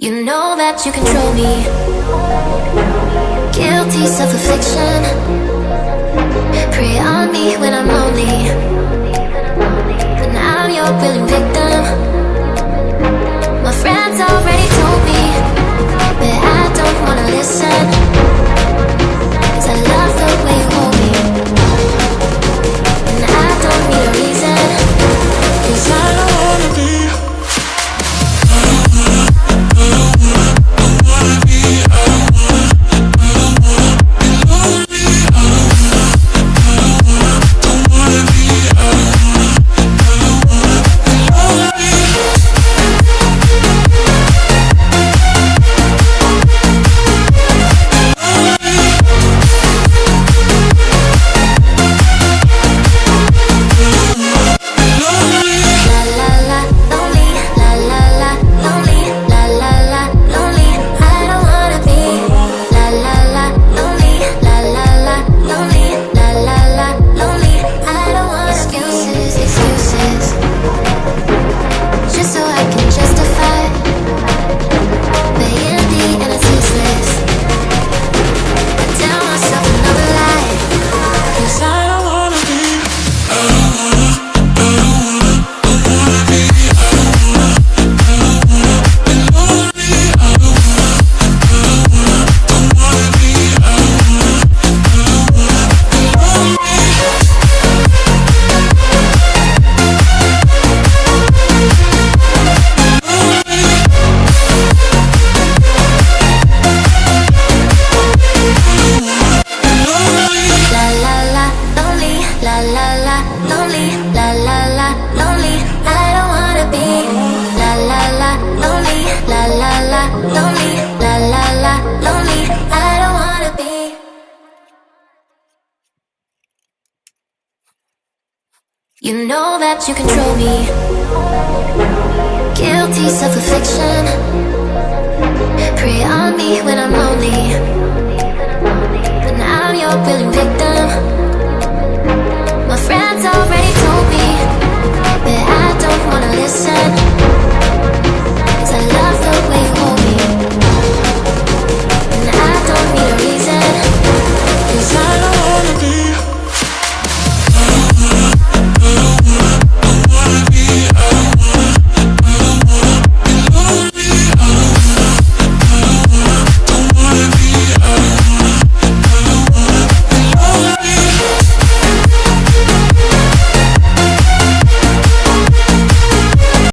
You know that you control me. Guilty self-affliction. Prey on me when I'm lonely, but now I'm your willing victim. My friends already told me, but I don't wanna listen, 'cause I love the way you hold me, and I don't need a reason, 'cause I don't wanna be. You know that you control me. Guilty self-affliction. Prey on me when I'm lonely, but now I'm your willing victim. My friends already told me, but I don't wanna listen,